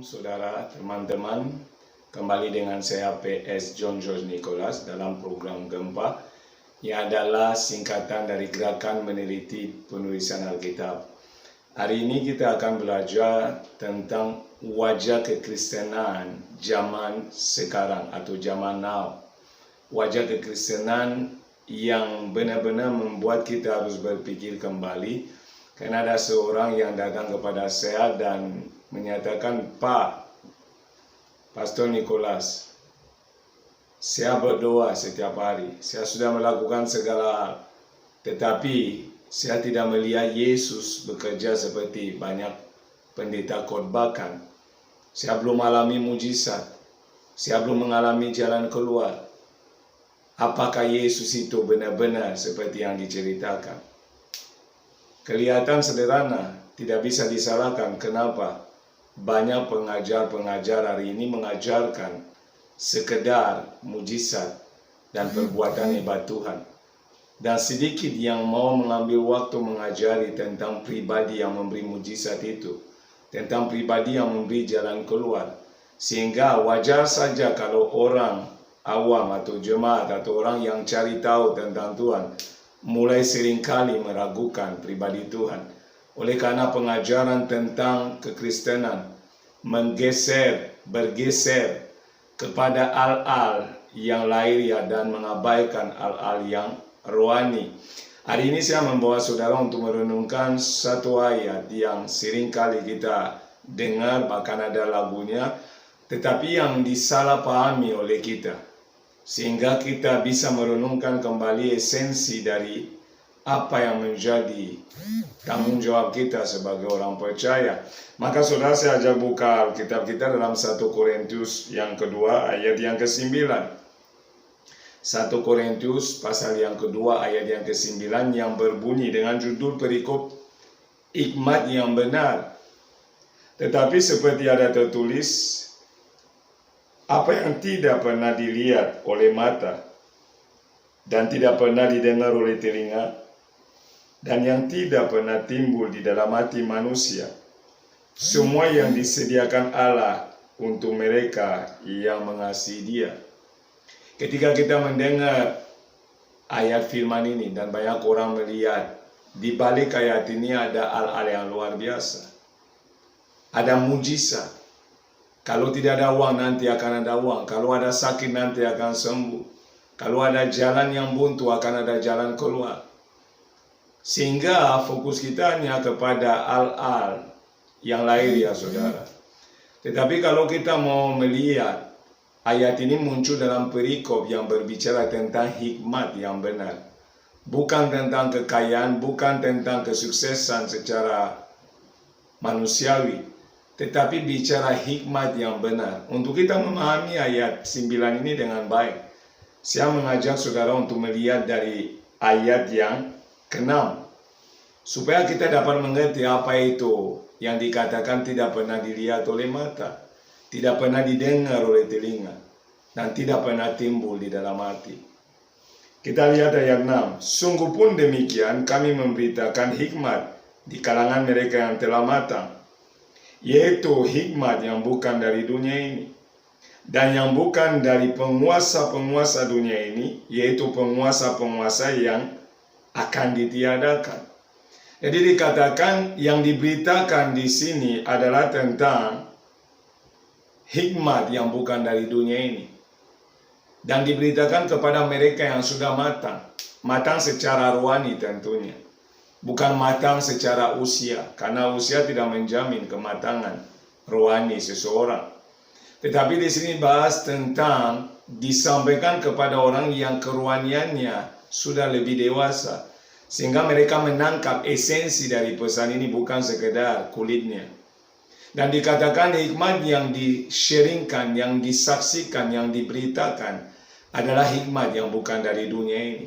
saudara, teman-teman. Kembali dengan saya PS John George Nicholas dalam program Gempa yang adalah singkatan dari Gerakan Meneliti Penulisan Alkitab. Hari ini kita akan belajar tentang wajah kekristenan zaman sekarang atau zaman now. Wajah kekristenan yang benar-benar membuat kita harus berpikir kembali, karena ada seorang yang datang kepada saya dan menyatakan, "Pak, Pastor Nicholas, saya berdoa setiap hari, saya sudah melakukan segala hal, tetapi saya tidak melihat Yesus bekerja seperti banyak pendeta khotbahkan. Saya belum alami mujizat, saya belum mengalami jalan keluar. Apakah Yesus itu benar-benar seperti yang diceritakan?" Kelihatan sederhana, tidak bisa disalahkan. Kenapa? Banyak pengajar-pengajar hari ini mengajarkan sekedar mujizat dan perbuatan hebat Tuhan. Dan sedikit yang mau mengambil waktu mengajari tentang pribadi yang memberi mujizat itu, tentang pribadi yang memberi jalan keluar. Sehingga wajar saja kalau orang awam atau jemaat atau orang yang cari tahu tentang Tuhan mulai seringkali meragukan pribadi Tuhan. Oleh karena pengajaran tentang kekristenan bergeser kepada al-al yang lahiriah dan mengabaikan al-al yang rohani. Hari ini saya membawa saudara untuk merenungkan satu ayat yang seringkali kita dengar, bahkan ada lagunya, tetapi yang disalahpahami oleh kita. Sehingga kita bisa merenungkan kembali esensi dari apa yang menjadi tanggung jawab kita sebagai orang percaya. Maka saudara, saya ajak buka Alkitab kita dalam 1 Korintus yang kedua ayat yang ke-9. 1 Korintus pasal yang kedua ayat yang ke-9 yang berbunyi dengan judul perikop hikmat yang benar. Tetapi seperti ada tertulis, apa yang tidak pernah dilihat oleh mata dan tidak pernah didengar oleh telinga dan yang tidak pernah timbul di dalam hati manusia, semua yang disediakan Allah untuk mereka yang mengasihi Dia. Ketika kita mendengar ayat firman ini dan banyak orang melihat, di balik ayat ini ada hal-hal yang luar biasa. Ada mujizat. Kalau tidak ada uang, nanti akan ada uang. Kalau ada sakit, nanti akan sembuh. Kalau ada jalan yang buntu, akan ada jalan keluar. Sehingga fokus kita hanya kepada al-al yang lahir, ya saudara. Tetapi kalau kita mau melihat, ayat ini muncul dalam perikop yang berbicara tentang hikmat yang benar. Bukan tentang kekayaan, bukan tentang kesuksesan secara manusiawi, tetapi bicara hikmat yang benar. Untuk kita memahami ayat 9 ini dengan baik, saya mengajak saudara untuk melihat dari ayat yang ke-6, supaya kita dapat mengerti apa itu yang dikatakan tidak pernah dilihat oleh mata, tidak pernah didengar oleh telinga, dan tidak pernah timbul di dalam hati. Kita lihat ayat 6. Sungguh pun demikian kami memberitakan hikmat di kalangan mereka yang telah matang, yaitu hikmat yang bukan dari dunia ini, dan yang bukan dari penguasa-penguasa dunia ini, yaitu penguasa-penguasa yang akan ditiadakan. Jadi dikatakan yang diberitakan di sini adalah tentang hikmat yang bukan dari dunia ini, dan diberitakan kepada mereka yang sudah matang. Matang secara rohani tentunya, bukan matang secara usia, karena usia tidak menjamin kematangan rohani seseorang. Tetapi di sini bahas tentang disampaikan kepada orang yang kerohaniannya sudah lebih dewasa, sehingga mereka menangkap esensi dari pesan ini, bukan sekedar kulitnya. Dan dikatakan hikmat yang di-sharingkan, yang disaksikan, yang diberitakan adalah hikmat yang bukan dari dunia ini.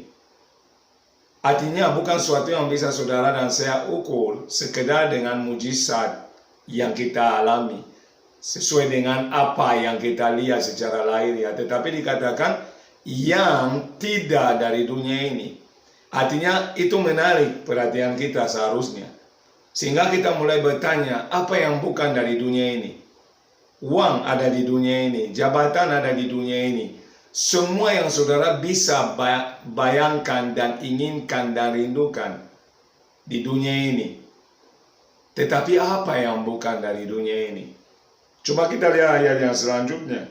Artinya bukan sesuatu yang bisa saudara dan saya ukur sekedar dengan mujizat yang kita alami, sesuai dengan apa yang kita lihat secara lahiriah, tetapi dikatakan yang tidak dari dunia ini. Artinya itu menarik perhatian kita seharusnya, sehingga kita mulai bertanya, apa yang bukan dari dunia ini? uang ada di dunia ini, jabatan ada di dunia ini. Semua yang saudara bisa bayangkan dan inginkan dan rindukan di dunia ini. Tetapi apa yang bukan dari dunia ini? Coba kita lihat ayat yang selanjutnya.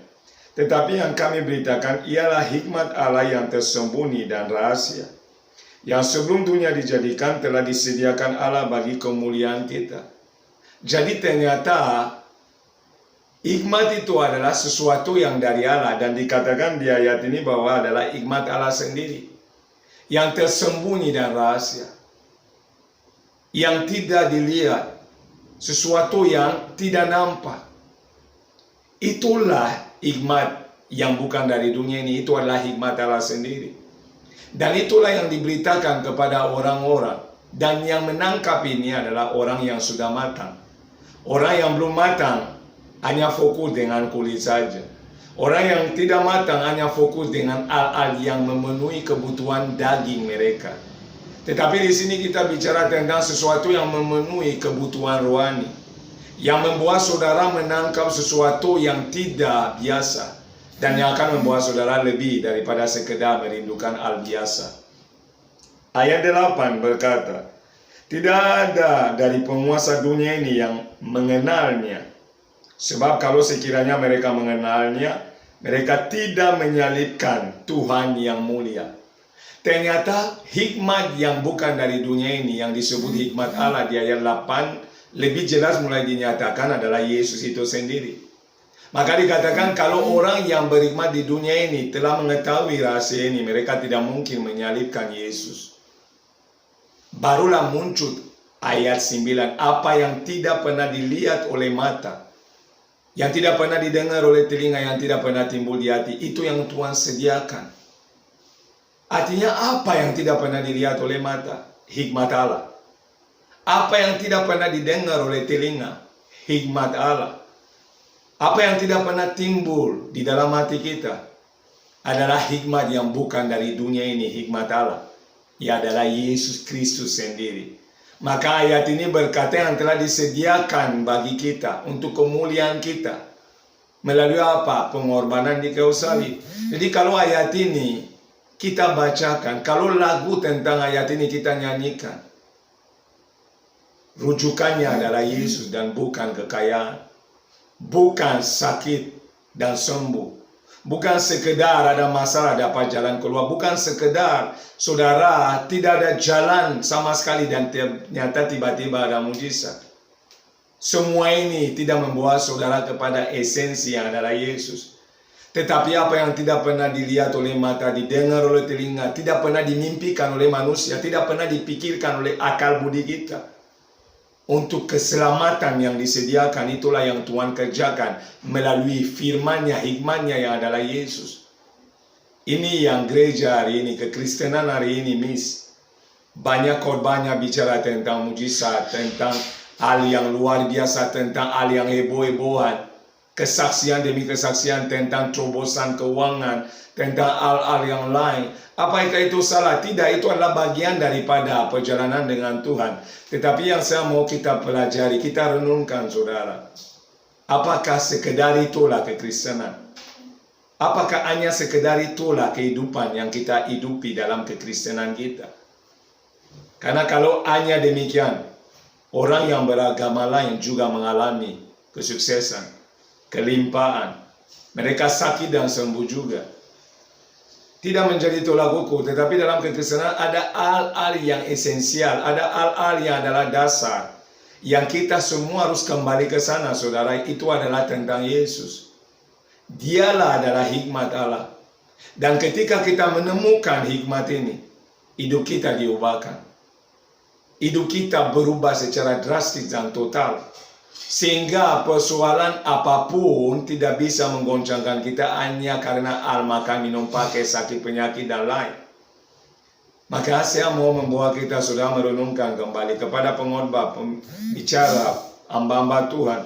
Tetapi yang kami beritakan ialah hikmat Allah yang tersembunyi dan rahasia, yang sebelum dunia dijadikan telah disediakan Allah bagi kemuliaan kita. Jadi ternyata hikmat itu adalah sesuatu yang dari Allah, dan dikatakan di ayat ini bahwa adalah hikmat Allah sendiri yang tersembunyi dan rahasia, yang tidak dilihat, sesuatu yang tidak nampak. Itulah hikmat yang bukan dari dunia ini. Itu adalah hikmat Allah sendiri, dan itulah yang diberitakan kepada orang-orang, dan yang menangkap ini adalah orang yang sudah matang. Orang yang belum matang hanya fokus dengan kulit saja. Orang yang tidak matang hanya fokus dengan hal-hal yang memenuhi kebutuhan daging mereka. Tetapi di sini kita bicara tentang sesuatu yang memenuhi kebutuhan rohani, yang membuat saudara menangkap sesuatu yang tidak biasa, dan yang akan membuat saudara lebih daripada sekedar merindukan hal biasa. Ayat 8 berkata, tidak ada dari penguasa dunia ini yang mengenalnya. Sebab kalau sekiranya mereka mengenalnya, mereka tidak menyalibkan Tuhan yang mulia. Ternyata hikmat yang bukan dari dunia ini, yang disebut hikmat Allah di ayat 8, lebih jelas mulai dinyatakan adalah Yesus itu sendiri. Maka dikatakan kalau orang yang berhikmat di dunia ini telah mengetahui rahasia ini, mereka tidak mungkin menyalibkan Yesus. Barulah muncul ayat 9, apa yang tidak pernah dilihat oleh mata, yang tidak pernah didengar oleh telinga, yang tidak pernah timbul di hati, itu yang Tuhan sediakan. Artinya apa yang tidak pernah dilihat oleh mata? Hikmat Allah. Apa yang tidak pernah didengar oleh telinga? Hikmat Allah. Apa yang tidak pernah timbul di dalam hati kita? Adalah hikmat yang bukan dari dunia ini, hikmat Allah. Ia adalah Yesus Kristus sendiri. Maka ayat ini berkata yang telah disediakan bagi kita untuk kemuliaan kita. Melalui apa? Pengorbanan di kayu salib. Jadi kalau ayat ini kita bacakan, kalau lagu tentang ayat ini kita nyanyikan, rujukannya adalah Yesus dan bukan kekayaan, bukan sakit dan sembuh, bukan sekedar ada masalah dapat jalan keluar, bukan sekedar saudara tidak ada jalan sama sekali dan ternyata tiba-tiba ada mujizat. Semua ini tidak membawa saudara kepada esensi yang adalah Yesus. Tetapi apa yang tidak pernah dilihat oleh mata, didengar oleh telinga, tidak pernah dimimpikan oleh manusia, tidak pernah dipikirkan oleh akal budi kita, untuk keselamatan yang disediakan, itulah yang Tuhan kerjakan melalui firman-Nya, hikmat-Nya yang adalah Yesus. Ini yang gereja hari ini, kekristenan hari ini miss. Banyak korbannya bicara tentang mujizat, tentang hal yang luar biasa, tentang hal yang heboh-hebohan, kesaksian demi kesaksian tentang terobosan keuangan, tentang hal-hal yang lain. Apakah itu salah? Tidak, itu adalah bagian daripada perjalanan dengan Tuhan. Tetapi yang saya mau kita pelajari, kita renungkan saudara, apakah sekedar itulah kekristenan? Apakah hanya sekedar itulah kehidupan yang kita hidupi dalam kekristenan kita? Karena kalau hanya demikian, orang yang beragama lain juga mengalami kesuksesan, kelimpahan. Mereka sakit dan sembuh juga. Tidak menjadi tolak ukur, tetapi dalam kekristenan ada hal-hal yang esensial, ada hal-hal yang adalah dasar, yang kita semua harus kembali ke sana, saudara. Itu adalah tentang Yesus. Dialah adalah hikmat Allah. Dan ketika kita menemukan hikmat ini, hidup kita diubahkan. Hidup kita berubah secara drastis dan total. Sehingga persoalan apapun tidak bisa menggoncangkan kita hanya karena hal makan, minum, pakai, sakit, penyakit, dan lain. Maka saya mau membawa kita sudah merenungkan kembali kepada pengkhotbah, pembicara, hamba-hamba Tuhan.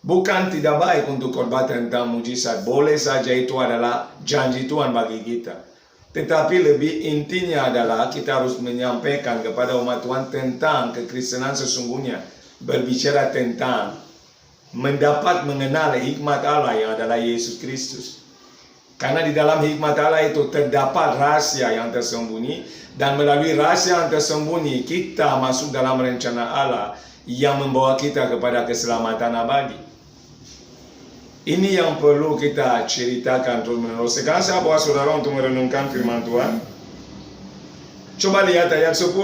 Bukan tidak baik untuk khotbah tentang mujizat. Boleh saja, itu adalah janji Tuhan bagi kita. Tetapi lebih intinya adalah kita harus menyampaikan kepada umat Tuhan tentang kekristenan sesungguhnya. Berbicara tentang mendapat mengenal hikmat Allah yang adalah Yesus Kristus. Karena di dalam hikmat Allah itu terdapat rahasia yang tersembunyi, dan melalui rahasia yang tersembunyi kita masuk dalam rencana Allah yang membawa kita kepada keselamatan abadi. Ini yang perlu kita ceritakan terus-menerus. Sekarang saya bawa saudara untuk merenungkan firman Tuhan. Coba lihat ayat 10.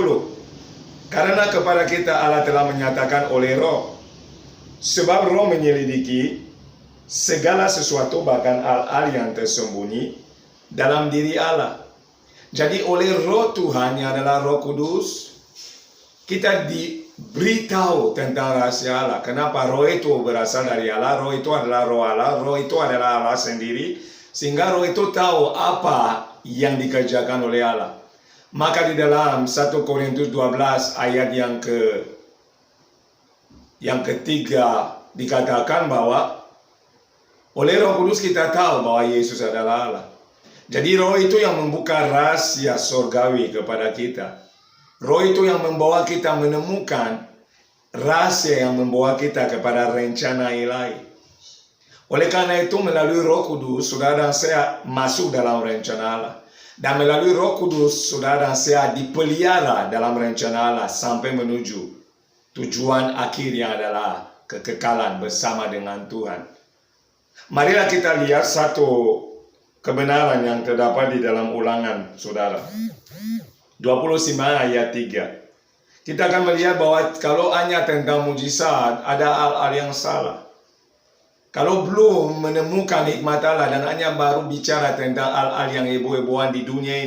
Karena kepada kita Allah telah menyatakan oleh Roh. Sebab Roh menyelidiki segala sesuatu, bahkan hal-hal yang tersembunyi dalam diri Allah. Jadi oleh Roh Tuhan yang adalah Roh Kudus, kita diberitahu tentang rahasia Allah. Kenapa? Roh itu berasal dari Allah, Roh itu adalah Roh Allah, Roh itu adalah Allah sendiri, sehingga Roh itu tahu apa yang dikerjakan oleh Allah. Maka di dalam 1 Korintus 12 ayat yang ketiga dikatakan bahwa oleh Roh Kudus kita tahu bahwa Yesus adalah Allah. Jadi Roh itu yang membuka rahasia surgawi kepada kita. Roh itu yang membawa kita menemukan rahasia yang membawa kita kepada rencana ilahi. Oleh karena itu melalui Roh Kudus saudara dan saya masuk dalam rencana Allah. Dan melalui Roh Kudus saudara dan saya dipelihara dalam rencana Allah sampai menuju tujuan akhir yang adalah kekekalan bersama dengan Tuhan. Marilah kita lihat satu kebenaran yang terdapat di dalam Ulangan, saudara. 29 ayat 3. Kita akan melihat bahwa kalau hanya tentang mujizat, ada hal-hal yang salah. Kalau belum menemukan hikmat Allah dan hanya baru bicara tentang hal-hal yang heboh-hebohan di dunia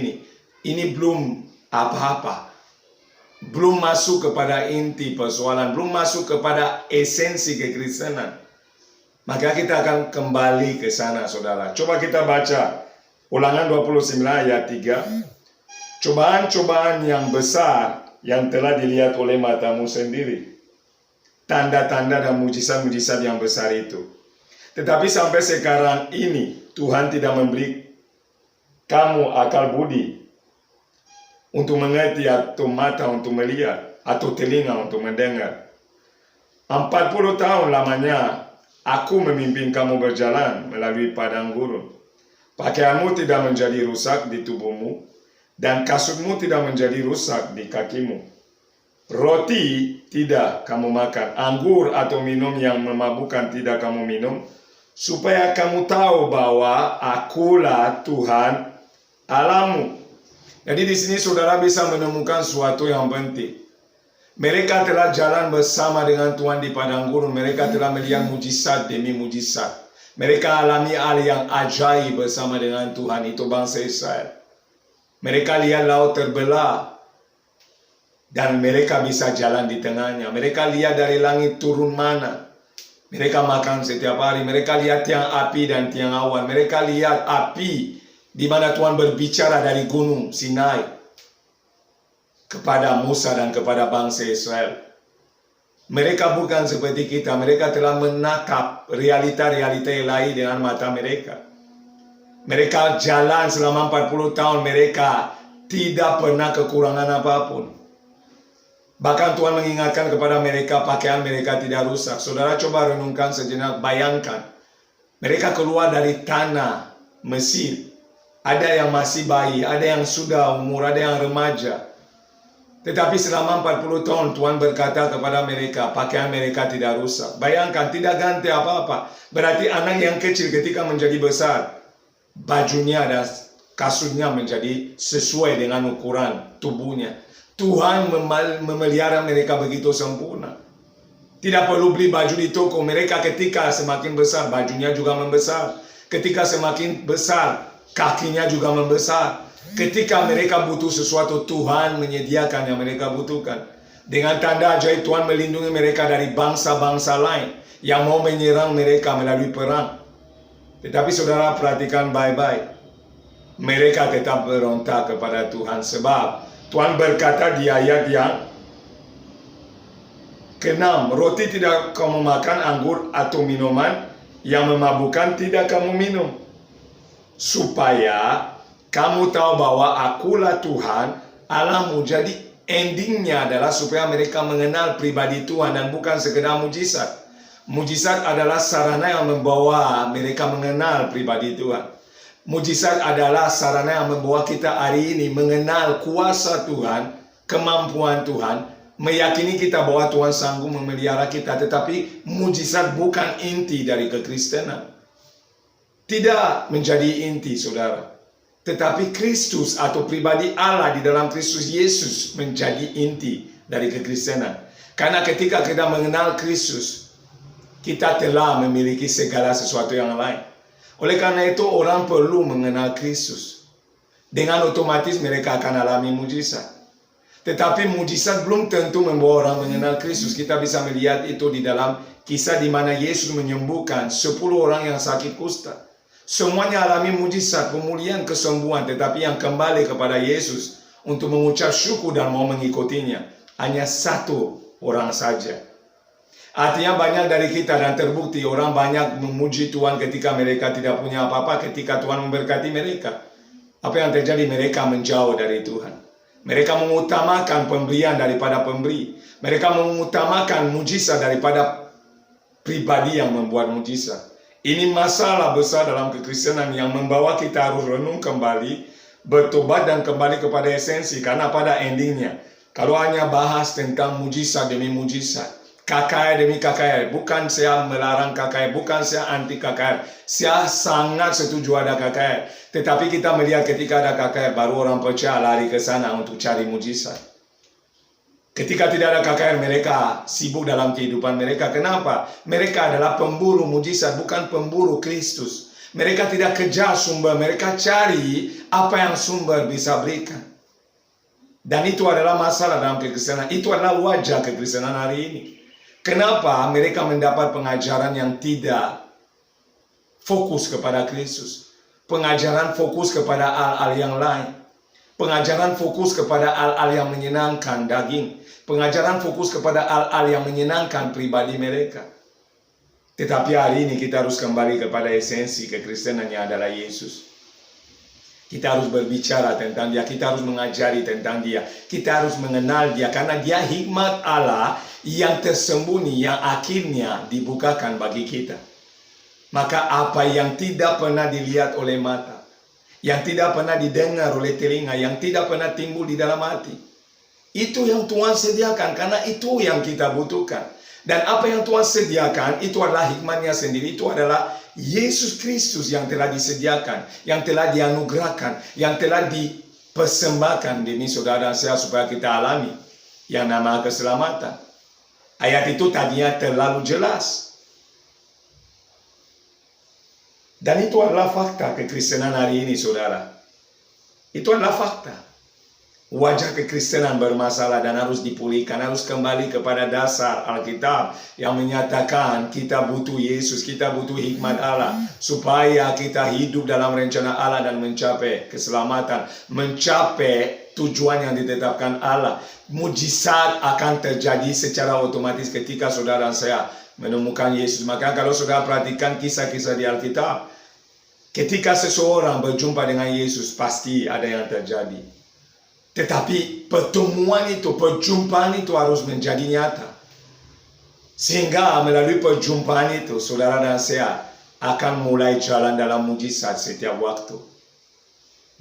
ini belum apa-apa. Belum masuk kepada inti persoalan, belum masuk kepada esensi kekristenan. Maka kita akan kembali ke sana, saudara. Coba kita baca Ulangan 29 ayat 3. Cobaan-cobaan yang besar yang telah dilihat oleh matamu sendiri. Tanda-tanda dan mujizat-mujizat yang besar itu. Tetapi sampai sekarang ini Tuhan tidak memberi kamu akal budi untuk mengerti, atau mata untuk melihat, atau telinga untuk mendengar. 40 tahun lamanya aku memimpin kamu berjalan melalui padang gurun. Pakaianmu tidak menjadi rusak di tubuhmu, dan kasutmu tidak menjadi rusak di kakimu. Roti tidak kamu makan, anggur atau minum yang memabukkan tidak kamu minum, supaya kamu tahu bahwa akulah Tuhan Allahmu. Jadi di sini saudara bisa menemukan sesuatu yang penting. Mereka telah jalan bersama dengan Tuhan di padang gurun. Mereka telah melihat mujizat demi mujizat. Mereka alami hal yang ajaib bersama dengan Tuhan. Itu bangsa Israel. Mereka lihat laut terbelah. Dan mereka bisa jalan di tengahnya. Mereka lihat dari langit turun mana. Mereka makan setiap hari. Mereka lihat tiang api dan tiang awan. Mereka lihat api di mana Tuhan berbicara dari gunung Sinai kepada Musa dan kepada bangsa Israel. Mereka bukan seperti kita. Mereka telah menatap realita-realita ilahi dengan mata mereka. Mereka jalan selama 40 tahun. Mereka tidak pernah kekurangan apapun. Bahkan Tuhan mengingatkan kepada mereka, pakaian mereka tidak rusak. Saudara coba renungkan sejenak, bayangkan. Mereka keluar dari tanah Mesir. Ada yang masih bayi, ada yang sudah umur, ada yang remaja. Tetapi selama 40 tahun Tuhan berkata kepada mereka, pakaian mereka tidak rusak. Bayangkan, tidak ganti apa-apa. Berarti anak yang kecil ketika menjadi besar, bajunya dan kasutnya menjadi sesuai dengan ukuran tubuhnya. Tuhan memelihara mereka begitu sempurna. Tidak perlu beli baju di toko. Mereka ketika semakin besar, bajunya juga membesar. Ketika semakin besar, kakinya juga membesar. Ketika mereka butuh sesuatu, Tuhan menyediakan yang mereka butuhkan. Dengan tanda ajaib Tuhan melindungi mereka dari bangsa-bangsa lain yang mau menyerang mereka melalui perang. Tetapi saudara perhatikan baik-baik. Mereka tetap berontak kepada Tuhan. Sebab Tuhan berkata di ayat yang ke-6, roti tidak kamu makan, anggur atau minuman yang memabukkan tidak kamu minum, supaya kamu tahu bahwa akulah Tuhan Allahmu. Jadi endingnya adalah supaya mereka mengenal pribadi Tuhan dan bukan sekedar mujizat. Mujizat adalah sarana yang membawa mereka mengenal pribadi Tuhan. Mujizat adalah sarana yang membawa kita hari ini mengenal kuasa Tuhan, kemampuan Tuhan, meyakini kita bahwa Tuhan sanggup memelihara kita. Tetapi mujizat bukan inti dari kekristenan. Tidak menjadi inti, saudara. Tetapi Kristus atau pribadi Allah di dalam Kristus Yesus menjadi inti dari kekristenan. Karena ketika kita mengenal Kristus, kita telah memiliki segala sesuatu yang lain. Oleh karena itu orang perlu mengenal Kristus. Dengan otomatis mereka akan alami mujizat. Tetapi mujizat belum tentu membawa orang mengenal Kristus. Kita bisa melihat itu di dalam kisah di mana Yesus menyembuhkan 10 orang yang sakit kusta. Semuanya alami mujizat, pemulihan, kesembuhan. Tetapi yang kembali kepada Yesus untuk mengucap syukur dan mau mengikutinya hanya 1 orang saja. Artinya banyak dari kita dan terbukti orang banyak memuji Tuhan ketika mereka tidak punya apa-apa, ketika Tuhan memberkati mereka. Apa yang terjadi? Mereka menjauh dari Tuhan. Mereka mengutamakan pemberian daripada pemberi. Mereka mengutamakan mujizat daripada pribadi yang membuat mujizat. Ini masalah besar dalam kekristenan yang membawa kita harus renung kembali, bertobat dan kembali kepada esensi. Karena pada endingnya, kalau hanya bahas tentang mujizat demi mujizat, KKR demi KKR, bukan saya melarang KKR, bukan saya anti KKR. Saya sangat setuju ada KKR. Tetapi kita melihat ketika ada KKR, baru orang percaya lari ke sana untuk cari mujizat. Ketika tidak ada KKR, mereka sibuk dalam kehidupan mereka. Kenapa? Mereka adalah pemburu mujizat, bukan pemburu Kristus. Mereka tidak kejar sumber, mereka cari apa yang sumber bisa berikan. Dan itu adalah masalah dalam kekristenan. Itu adalah wajah kekristenan hari ini. Kenapa mereka mendapat pengajaran yang tidak fokus kepada Kristus? Pengajaran fokus kepada hal-hal yang lain. Pengajaran fokus kepada hal-hal yang menyenangkan daging. Pengajaran fokus kepada hal-hal yang menyenangkan pribadi mereka. Tetapi hari ini kita harus kembali kepada esensi kekristenan yang adalah Yesus. Kita harus berbicara tentang dia, kita harus mengajari tentang dia, kita harus mengenal dia, karena dia hikmat Allah yang tersembunyi, yang akhirnya dibukakan bagi kita. Maka apa yang tidak pernah dilihat oleh mata, yang tidak pernah didengar oleh telinga, yang tidak pernah timbul di dalam hati, itu yang Tuhan sediakan, karena itu yang kita butuhkan. Dan apa yang Tuhan sediakan, itu adalah hikmatnya sendiri, itu adalah Yesus Kristus yang telah disediakan, yang telah dianugerahkan, yang telah dipersembahkan demi saudara dan saya supaya kita alami yang nama keselamatan. Ayat itu tadinya terlalu jelas. Dan itu adalah fakta kekristenan hari ini, saudara. Itu adalah fakta. Wajah kekristenan bermasalah dan harus dipulihkan, harus kembali kepada dasar Alkitab yang menyatakan kita butuh Yesus, kita butuh hikmat Allah supaya kita hidup dalam rencana Allah dan mencapai keselamatan, mencapai tujuan yang ditetapkan Allah. Mujizat akan terjadi secara otomatis ketika saudara dan saya menemukan Yesus. Maka kalau saudara perhatikan kisah-kisah di Alkitab, ketika seseorang berjumpa dengan Yesus pasti ada yang terjadi. Tetapi pertemuan itu, perjumpaan itu harus menjadi nyata. Sehingga melalui perjumpaan itu, saudara dan saya akan mulai jalan dalam mujizat setiap waktu.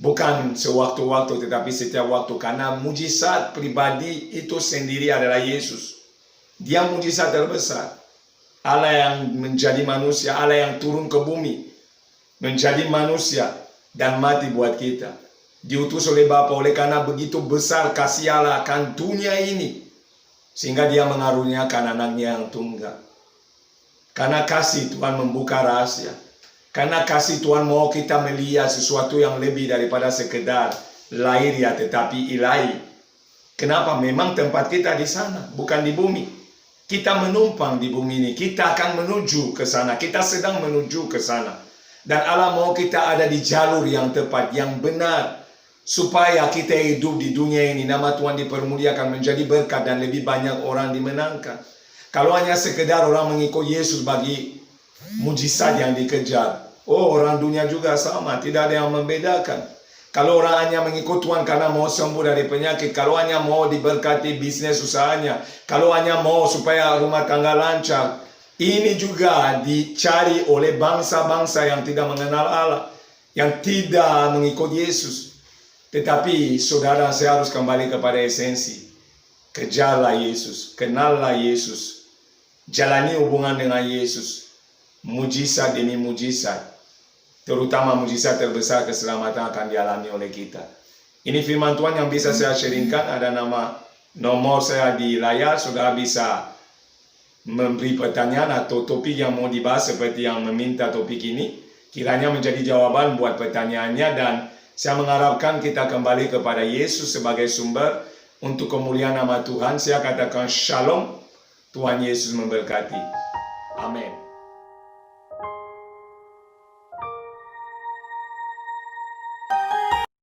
Bukan sewaktu-waktu, tetapi setiap waktu. Karena mujizat pribadi itu sendiri adalah Yesus. Dia mujizat terbesar. Allah yang menjadi manusia, Allah yang turun ke bumi, menjadi manusia dan mati buat kita. Diutus oleh Bapa, oleh karena begitu besar kasih Allah akan dunia ini, sehingga dia mengaruniakan anaknya yang tunggal. Karena kasih Tuhan membuka rahasia. Karena kasih Tuhan mau kita melihat sesuatu yang lebih daripada sekedar lahiriah tetapi ilahi. Kenapa? Memang tempat kita di sana, bukan di bumi. Kita menumpang di bumi ini, kita akan menuju ke sana, kita sedang menuju ke sana. Dan Allah mau kita ada di jalur yang tepat, yang benar, supaya kita hidup di dunia ini, nama Tuhan dipermuliakan, menjadi berkat dan lebih banyak orang dimenangkan. Kalau hanya sekedar orang mengikut Yesus bagi mujizat yang dikejar, orang dunia juga sama, tidak ada yang membedakan. Kalau orang hanya mengikut Tuhan karena mau sembuh dari penyakit, kalau hanya mau diberkati bisnis usahanya, kalau hanya mau supaya rumah tangga lancar, Ini juga dicari oleh bangsa-bangsa yang tidak mengenal Allah, yang tidak mengikut Yesus. Tetapi saudara, saya harus kembali kepada esensi. Kejarlah Yesus, kenallah Yesus, jalani hubungan dengan Yesus. Mujizat demi mujizat, terutama mujizat terbesar keselamatan akan dialami oleh kita. Ini firman Tuhan yang bisa saya sharingkan. Ada nomor saya di layar. Saudara bisa memberi pertanyaan atau topik yang mau dibahas seperti yang meminta topik ini. Kiranya menjadi jawaban buat pertanyaannya, dan saya mengharapkan kita kembali kepada Yesus sebagai sumber untuk kemuliaan nama Tuhan. Saya katakan shalom. Tuhan Yesus memberkati. Amin.